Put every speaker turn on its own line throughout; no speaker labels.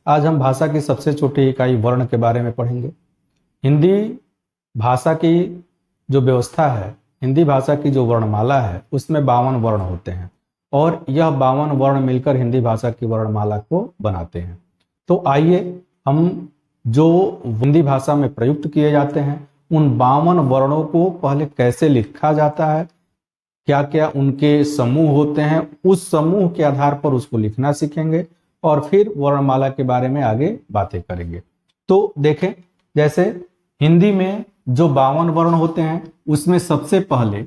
आज हम भाषा की सबसे छोटी इकाई वर्ण के बारे में पढ़ेंगे। हिंदी भाषा की जो व्यवस्था है, हिंदी भाषा की जो वर्णमाला है, उसमें 52 वर्ण होते हैं और यह 52 वर्ण मिलकर हिंदी भाषा की वर्णमाला को बनाते हैं। तो आइए हम जो हिंदी भाषा में प्रयुक्त किए जाते हैं उन 52 वर्णों को पहले कैसे लिखा जाता है, क्या क्या उनके समूह होते हैं, उस समूह के आधार पर उसको लिखना सीखेंगे और फिर वर्णमाला के बारे में आगे बातें करेंगे। तो देखें, जैसे हिंदी में जो 52 वर्ण होते हैं उसमें सबसे पहले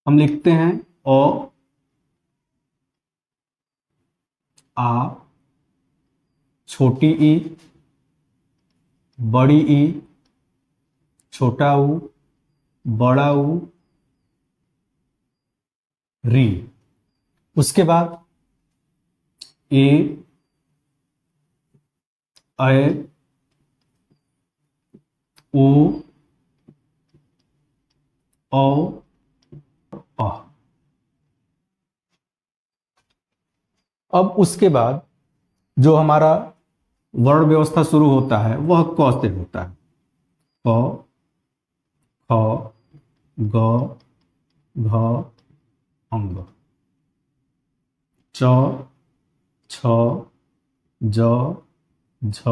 हम लिखते हैं अ, आ, छोटी ई, बड़ी ई, छोटा ऊ, बड़ा ऊ, री। उसके बाद ए, ऐ, ओ, औ, अ। अब उसके बाद जो हमारा वर्ण व्यवस्था शुरू होता है वह क से होता है। क, ख, ग, घ, अंग, च, छ, ज, झ,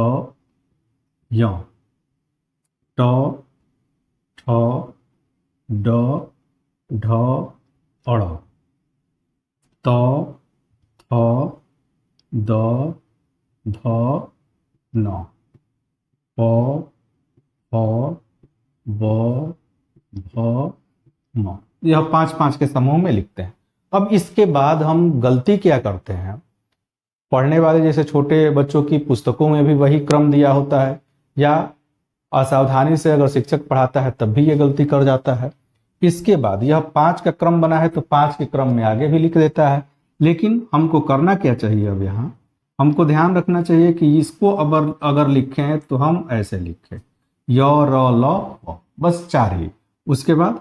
य, ट, ठ, ड, ढ, अड़, त, थ, द, ध, न, प, फ, ब, भ, म। यह 5-5 के समूह में लिखते हैं। अब इसके बाद हम गलती क्या करते हैं, पढ़ने वाले जैसे छोटे बच्चों की पुस्तकों में भी वही क्रम दिया होता है, या असावधानी से अगर शिक्षक पढ़ाता है तब भी ये गलती कर जाता है। इसके बाद यह 5 का क्रम बना है तो 5 के क्रम में आगे भी लिख देता है। लेकिन हमको करना क्या चाहिए, अब यहाँ हमको ध्यान रखना चाहिए कि इसको अगर लिखें तो हम ऐसे लिखें, य, र, ल, व, बस 4 ही। उसके बाद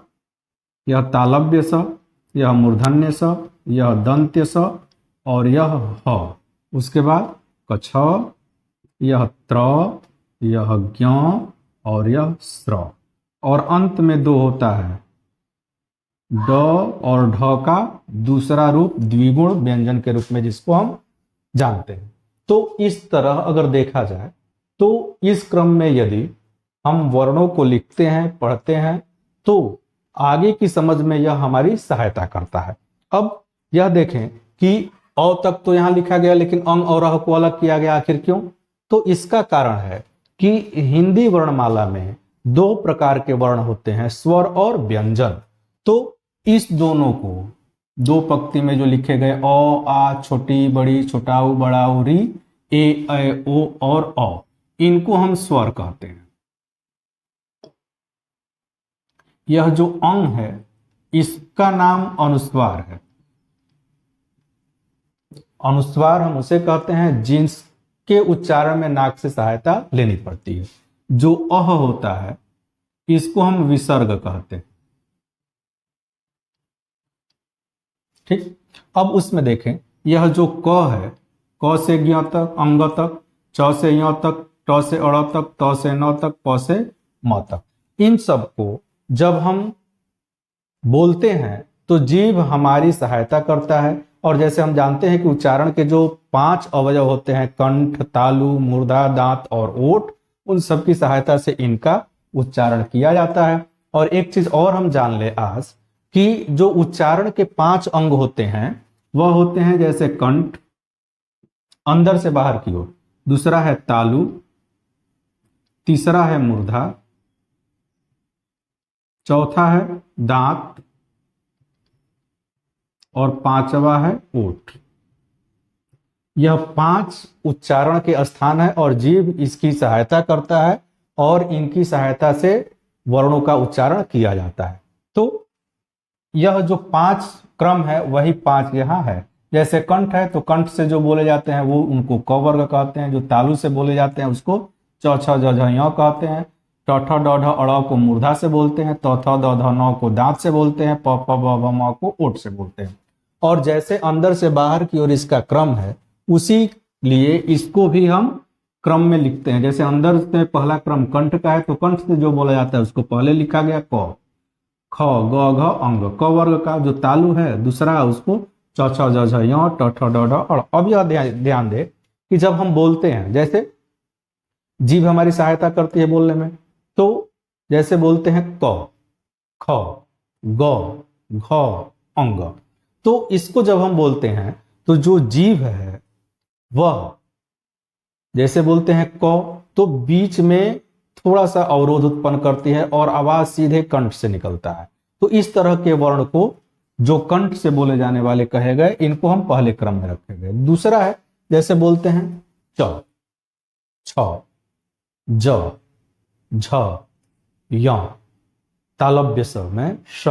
यह तालव्य स, यह मूर्धन्य स, यह दंत्य स और यह ह। उसके बाद कछ, यह त्र, यह ज्ञ और यह स्र। और अंत में 2 होता है, ड और ढ का दूसरा रूप द्विगुण व्यंजन के रूप में, जिसको हम जानते हैं। तो इस तरह अगर देखा जाए तो इस क्रम में यदि हम वर्णों को लिखते हैं, पढ़ते हैं, तो आगे की समझ में यह हमारी सहायता करता है। अब यह देखें कि अ तक तो यहां लिखा गया, लेकिन अंग और अह को अलग किया गया। आखिर क्यों? तो इसका कारण है कि हिंदी वर्णमाला में 2 प्रकार के वर्ण होते हैं, स्वर और व्यंजन। तो इस दोनों को 2 पंक्ति में जो लिखे गए अ, आ, छोटी, बड़ी, छोटा ऊ, बड़ा ऊ, री, ए, ऐ, ओ और औ, इनको हम स्वर कहते हैं। यह जो अंग है इसका नाम अनुस्वार है। अनुस्वार हम उसे कहते हैं जिसके उच्चारण में नाक से सहायता लेनी पड़ती है। जो अह होता है इसको हम विसर्ग कहते हैं। ठीक, अब उसमें देखें, यह जो क है, क से ज्ञ तक, अंग तक, च से य तक, ट से अड़ तक, त से न तक, प से म तक, इन सबको जब हम बोलते हैं तो जीभ हमारी सहायता करता है। और जैसे हम जानते हैं कि उच्चारण के जो 5 अवयव होते हैं, कंठ, तालु, मूर्धा, दांत और ओठ, उन सब की सहायता से इनका उच्चारण किया जाता है। और एक चीज और हम जान ले आज, कि जो उच्चारण के 5 अंग होते हैं वह होते हैं, जैसे कंठ अंदर से बाहर की ओर, दूसरा है तालु, तीसरा है मूर्धा, चौथा है दांत और 5वां है ओठ। यह 5 उच्चारण के स्थान है और जीभ इसकी सहायता करता है और इनकी सहायता से वर्णों का उच्चारण किया जाता है। तो यह जो 5 क्रम है वही 5 यहाँ है। जैसे कंठ है तो कंठ से जो बोले जाते हैं वो उनको क वर्ग कहते हैं। जो तालु से बोले जाते हैं उसको च, छ, ज, झ, य कहते हैं। ट, ठ, ड, ढ, अड़ को मूर्धा से बोलते हैं। त, थ, द, ध, न को दांत से बोलते हैं। प, फ, ब, भ, म को ओठ से बोलते हैं। और जैसे अंदर से बाहर की ओर इसका क्रम है, उसी लिए इसको भी हम क्रम में लिखते हैं। जैसे अंदर से पहला क्रम कंठ का है तो कंठ से जो बोला जाता है उसको पहले लिखा गया क, ख, ग, घ, अंग। क वर्ग का जो तालु है दूसरा उसको च, छ, ज, झ, य, ट, ठ, ड, ढ, अ। अब यह ध्यान दे कि जब हम बोलते हैं, जैसे जीभ हमारी सहायता करती है बोलने में, तो जैसे बोलते हैं क, ख, ग, घ, अंग, तो इसको जब हम बोलते हैं तो जो जीभ है वह, जैसे बोलते हैं क, तो बीच में थोड़ा सा अवरोध उत्पन्न करती है और आवाज सीधे कंठ से निकलता है। तो इस तरह के वर्ण को जो कंठ से बोले जाने वाले कहे गए, इनको हम पहले क्रम में रखे गए। दूसरा है, जैसे बोलते हैं च, छ, ज, झ, य, तालव्य स में श।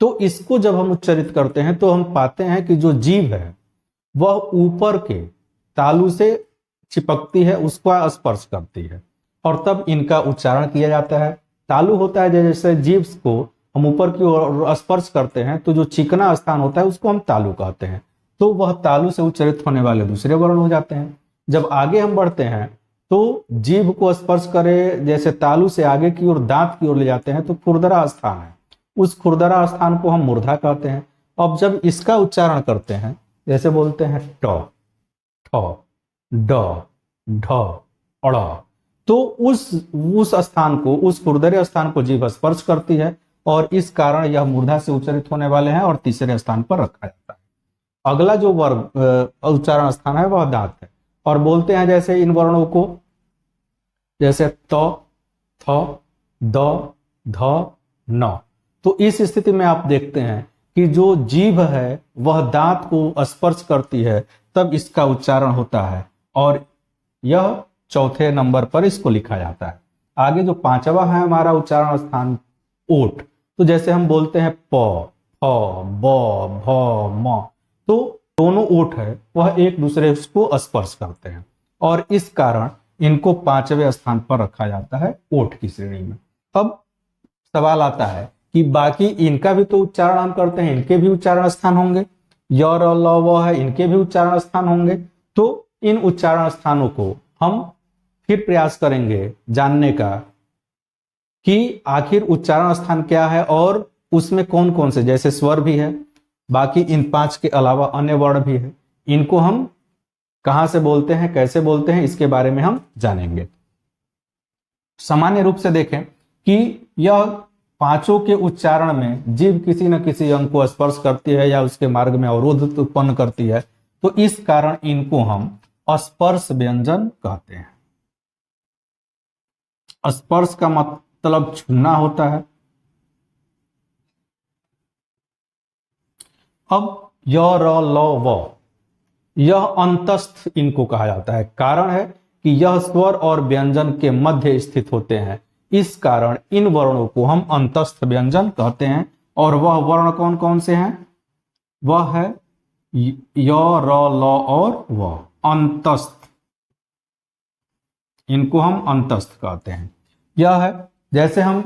तो इसको जब हम उच्चारित करते हैं तो हम पाते हैं कि जो जीभ है वह ऊपर के तालु से चिपकती है, उसका स्पर्श करती है और तब इनका उच्चारण किया जाता है। तालु होता है, जैसे जीभ को हम ऊपर की ओर स्पर्श करते हैं तो जो चिकना स्थान होता है उसको हम तालु कहते हैं, तो वह तालु से उच्चारित होने वाले दूसरे वर्ण हो जाते हैं। जब आगे हम बढ़ते हैं तो जीभ को स्पर्श करे, जैसे तालु से आगे की ओर दांत की ओर ले जाते हैं तो खुरदरा स्थान है, उस खुरदरा स्थान को हम मूर्धा कहते हैं। अब जब इसका उच्चारण करते हैं, जैसे बोलते हैं ट, ठ, ड, ढ, अड़, तो उस स्थान को, उस खुरदरे स्थान को जीभ स्पर्श करती है और इस कारण यह मूर्धा से उच्चारित होने वाले हैं और तीसरे स्थान पर रखा जाता है। अगला जो वर्ग उच्चारण स्थान है वह दांत है। और बोलते हैं जैसे इन वर्णों को, जैसे त, थ, द, ध, न, तो इस स्थिति में आप देखते हैं कि जो जीभ है वह दांत को स्पर्श करती है, तब इसका उच्चारण होता है और यह चौथे नंबर पर इसको लिखा जाता है। आगे जो पांचवा है हमारा उच्चारण स्थान, ओठ। तो जैसे हम बोलते हैं प, फ, ब, भ, म, तो दोनों ओठ है वह एक दूसरे को स्पर्श करते हैं और इस कारण इनको पांचवें स्थान पर रखा जाता है ओठ की श्रेणी में। अब सवाल आता है कि बाकी इनका भी तो उच्चारण हम करते हैं, इनके भी उच्चारण स्थान होंगे, य, र, ल, व है, इनके भी उच्चारण स्थान होंगे। तो इन उच्चारण स्थानों को हम फिर प्रयास करेंगे जानने का कि आखिर उच्चारण स्थान क्या है और उसमें कौन कौन से, जैसे स्वर भी है, बाकी इन पांच के अलावा अन्य वर्ण भी है, इनको हम कहां से बोलते हैं, कैसे बोलते हैं, इसके बारे में हम जानेंगे। सामान्य रूप से देखें कि यह पांचों के उच्चारण में जीभ किसी न किसी अंग को स्पर्श करती है या उसके मार्ग में अवरोध उत्पन्न करती है, तो इस कारण इनको हम स्पर्श व्यंजन कहते हैं। स्पर्श का मतलब छूना होता है। अब य, र, ल, व, यह अंतस्थ इनको कहा जाता है। कारण है कि यह स्वर और व्यंजन के मध्य स्थित होते हैं, इस कारण इन वर्णों को हम अंतस्थ व्यंजन कहते हैं। और वह वर्ण कौन कौन से हैं, वह है य, र, ल और व, अंतस्थ, इनको हम अंतस्थ कहते हैं। यह है, जैसे हम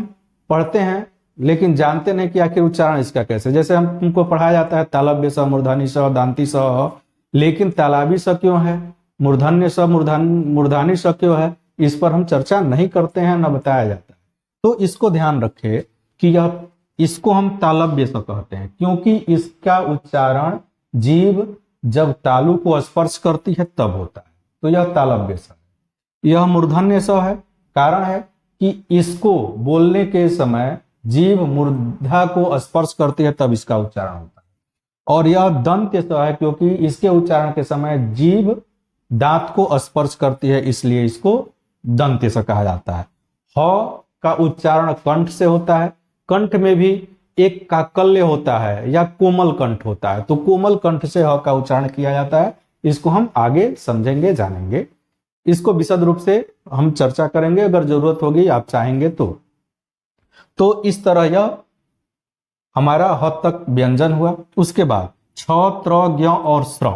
पढ़ते हैं लेकिन जानते नहीं कि आखिर उच्चारण इसका कैसे, जैसे हमको पढ़ाया जाता है तालव्य स, मूर्धन्य स, दांती स, लेकिन तालाबी स क्यों है, मूर्धन्य स, मूर्धानी स क्यों है, इस पर हम चर्चा नहीं करते हैं, न बताया जाता है। तो इसको ध्यान रखें कि यह, इसको हम तालव्य स कहते हैं क्योंकि इसका उच्चारण जीभ जब तालु को स्पर्श करती है तब होता है, तो यह तालव्य स है। यह मूर्धन्य स है, कारण है कि इसको बोलने के समय जीभ मूर्धा को स्पर्श करती है तब इसका उच्चारण होता है। और यह दंत्य स है क्योंकि इसके उच्चारण के समय जीभ दांत को स्पर्श करती है, इसलिए इसको दंत्य स कहा जाता है। ह का उच्चारण कंठ से होता है, कंठ में भी एक काकल्य होता है या कोमल कंठ होता है, तो कोमल कंठ से ह का उच्चारण किया जाता है। इसको हम आगे समझेंगे, जानेंगे, इसको विशद रूप से हम चर्चा करेंगे अगर जरूरत होगी, आप चाहेंगे तो इस तरह यह हमारा ह तक व्यंजन हुआ। उसके बाद छ, त्र, ज्ञ और स्र,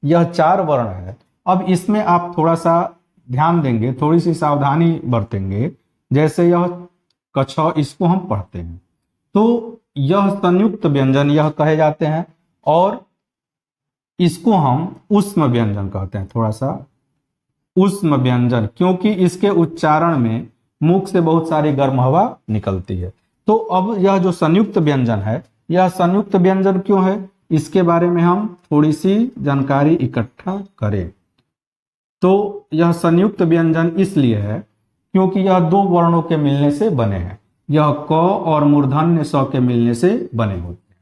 यह चार वर्ण है। अब इसमें आप थोड़ा सा ध्यान देंगे, थोड़ी सी सावधानी बरतेंगे। जैसे यह कछ, इसको हम पढ़ते हैं तो यह संयुक्त व्यंजन यह कहे जाते हैं और इसको हम ऊष्म व्यंजन कहते हैं। थोड़ा सा उष्म व्यंजन, क्योंकि इसके उच्चारण में मुख से बहुत सारी गर्म हवा निकलती है। तो अब यह जो संयुक्त व्यंजन है, यह संयुक्त व्यंजन क्यों है, इसके बारे में हम थोड़ी सी जानकारी इकट्ठा करें। तो यह संयुक्त व्यंजन इसलिए है क्योंकि यह दो वर्णों के मिलने से बने हैं। यह क और मूर्धन्य स के मिलने से बने होते हैं।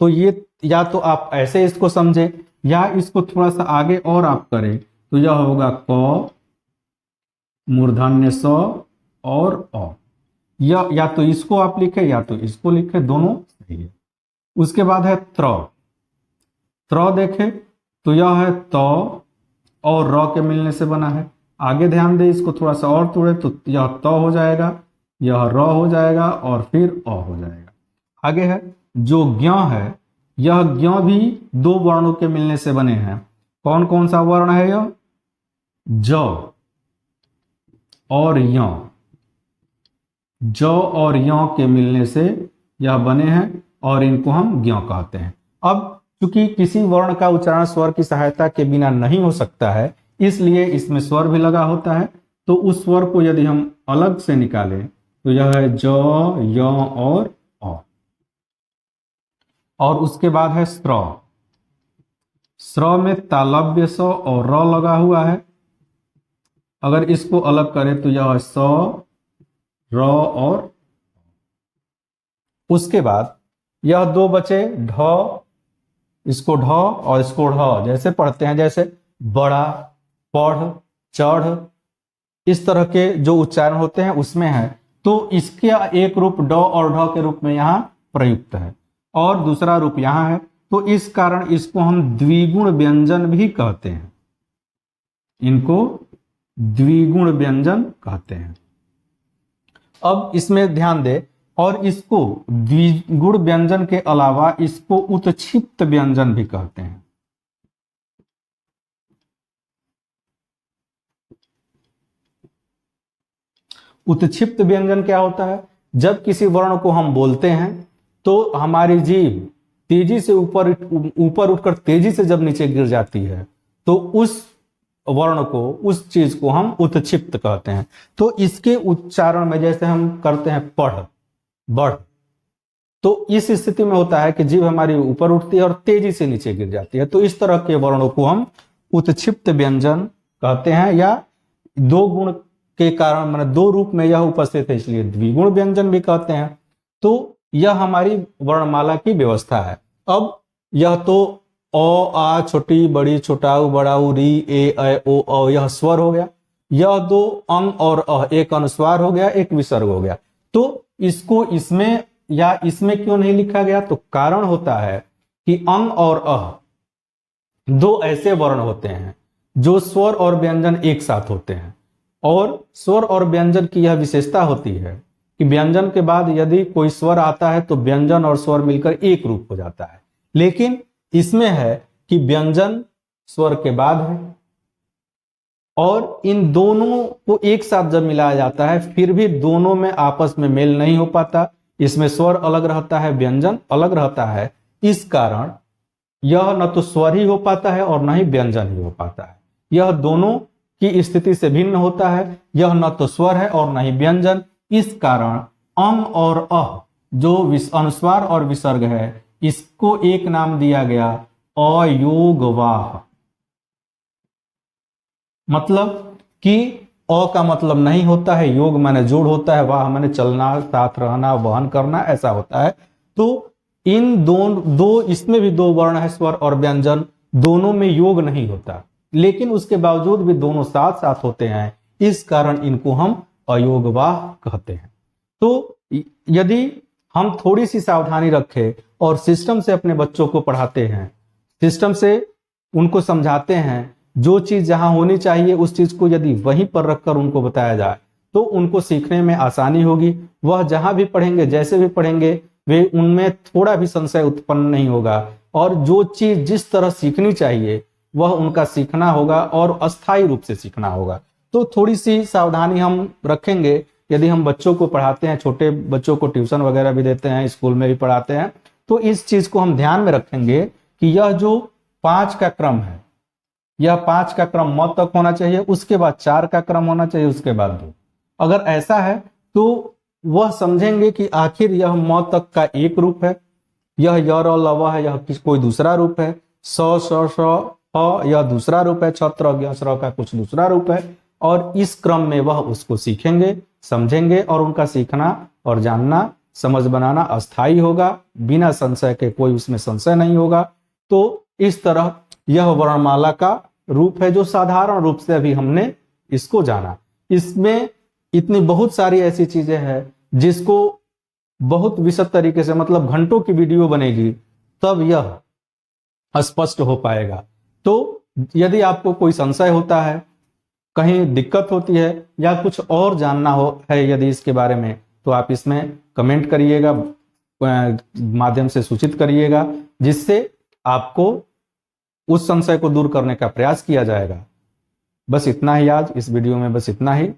तो ये या तो आप ऐसे इसको समझे या इसको थोड़ा सा आगे और आप करें तो यह होगा क मूर्धन्य स और अ। या तो इसको आप लिखे या तो इसको लिखे, दोनों सही है। उसके बाद है त्र। त्र देखें तो यह है त और र के मिलने से बना है। आगे ध्यान दें, इसको थोड़ा सा और तोड़े तो यह त हो जाएगा, यह र हो जाएगा और फिर अ हो जाएगा। आगे है जो ज्ञ है, यह ज्ञ भी दो वर्णों के मिलने से बने हैं। कौन कौन सा वर्ण है यह, ज और य। ज और य के मिलने से यह बने हैं और इनको हम ज्ञ कहते हैं। अब चूंकि किसी वर्ण का उच्चारण स्वर की सहायता के बिना नहीं हो सकता है, इसलिए इसमें स्वर भी लगा होता है। तो उस स्वर को यदि हम अलग से निकालें तो यह है ज, य और अ। और उसके बाद है स्र। स्र में तालव्य स और र लगा हुआ है। अगर इसको अलग करें तो यह है स, र और। उसके बाद यह दो बचे ढ, इसको ढ और इसको ढ, जैसे पढ़ते हैं जैसे बड़ा, पढ़, चढ़, इस तरह के जो उच्चारण होते हैं उसमें है। तो इसके एक रूप ड और ढ के रूप में यहाँ प्रयुक्त है और दूसरा रूप यहाँ है। तो इस कारण इसको हम द्विगुण व्यंजन भी कहते हैं, इनको द्विगुण व्यंजन कहते हैं। अब इसमें ध्यान दें, और इसको द्विगुण व्यंजन के अलावा इसको उत्क्षिप्त व्यंजन भी कहते हैं। उत्क्षिप्त व्यंजन क्या होता है, जब किसी वर्ण को हम बोलते हैं तो हमारी जीभ तेजी से ऊपर उठकर तेजी से जब नीचे गिर जाती है तो उस वर्ण को, उस चीज को हम उत्क्षिप्त कहते हैं। तो इसके उच्चारण में जैसे हम करते हैं पढ़, बढ़, तो इस स्थिति में होता है कि जीभ हमारी ऊपर उठती है और तेजी से नीचे गिर जाती है। तो इस तरह के वर्णों को हम उत्क्षिप्त व्यंजन कहते हैं, या दो गुण के कारण, माने दो रूप में यह उपस्थित है इसलिए द्विगुण व्यंजन भी कहते हैं। तो यह हमारी वर्णमाला की व्यवस्था है। अब यह तो अ, आ, छोटी, बड़ी, छोटा, उ, बड़ा, उ, री, ए, ओ, औ, यह स्वर हो गया। यह दो अंग और अ, एक अनुस्वार हो गया, एक विसर्ग हो गया। तो इसको इसमें या इसमें क्यों नहीं लिखा गया, तो कारण होता है कि अंग और अ दो ऐसे वर्ण होते हैं जो स्वर और व्यंजन एक साथ होते हैं। और स्वर और व्यंजन की यह विशेषता होती है कि व्यंजन के बाद यदि कोई स्वर आता है तो व्यंजन और स्वर मिलकर एक रूप हो जाता है। लेकिन इसमें है कि व्यंजन स्वर के बाद है और इन दोनों को एक साथ जब मिलाया जाता है फिर भी दोनों में आपस में मेल नहीं हो पाता। इसमें स्वर अलग रहता है, व्यंजन अलग रहता है। इस कारण यह न तो स्वर ही हो पाता है और न ही व्यंजन ही हो पाता है। यह दोनों की स्थिति से भिन्न होता है। यह न तो स्वर है और न ही व्यंजन। इस कारण अंग और अ जो अनुस्वार और विसर्ग है, इसको एक नाम दिया गया अयोगवाह। मतलब कि अ का मतलब नहीं होता है, योग माने जोड़ होता है, वाह माने चलना, साथ रहना, वहन करना, ऐसा होता है। तो इन दो इसमें भी दो वर्ण है, स्वर और व्यंजन, दोनों में योग नहीं होता, लेकिन उसके बावजूद भी दोनों साथ साथ होते हैं। इस कारण इनको हम अयोगवाह कहते हैं। तो यदि हम थोड़ी सी सावधानी रखें और सिस्टम से अपने बच्चों को पढ़ाते हैं, सिस्टम से उनको समझाते हैं, जो चीज जहां होनी चाहिए उस चीज को यदि वहीं पर रखकर उनको बताया जाए तो उनको सीखने में आसानी होगी। वह जहां भी पढ़ेंगे, जैसे भी पढ़ेंगे, वे उनमें थोड़ा भी संशय उत्पन्न नहीं होगा और जो चीज जिस तरह सीखनी चाहिए वह उनका सीखना होगा और अस्थायी रूप से सीखना होगा। तो थोड़ी सी सावधानी हम रखेंगे यदि हम बच्चों को पढ़ाते हैं, छोटे बच्चों को ट्यूशन वगैरह भी देते हैं, स्कूल में भी पढ़ाते हैं, तो इस चीज को हम ध्यान में रखेंगे कि यह जो 5 का क्रम है यह 5 का क्रम म तक होना चाहिए, उसके बाद 4 का क्रम होना चाहिए, उसके बाद 2। अगर ऐसा है तो वह समझेंगे कि आखिर यह म तक का एक रूप है, यह य र ल व है, यह कोई दूसरा रूप है, स स श ह यह दूसरा रूप है, छत्र ज्ञ श्र का कुछ दूसरा रूप है। और इस क्रम में वह उसको सीखेंगे, समझेंगे, और उनका सीखना और जानना, समझ बनाना अस्थायी होगा, बिना संशय के, कोई उसमें संशय नहीं होगा। तो इस तरह यह वर्णमाला का रूप है, जो साधारण रूप से अभी हमने इसको जाना। इसमें इतनी बहुत सारी ऐसी चीजें हैं जिसको बहुत विशद तरीके से, मतलब घंटों की वीडियो बनेगी तब यह स्पष्ट हो पाएगा। तो यदि आपको कोई संशय होता है, कहीं दिक्कत होती है, या कुछ और जानना हो है यदि इसके बारे में, तो आप इसमें कमेंट करिएगा, माध्यम से सूचित करिएगा, जिससे आपको उस संशय को दूर करने का प्रयास किया जाएगा। बस इतना ही आज इस वीडियो में, बस इतना ही।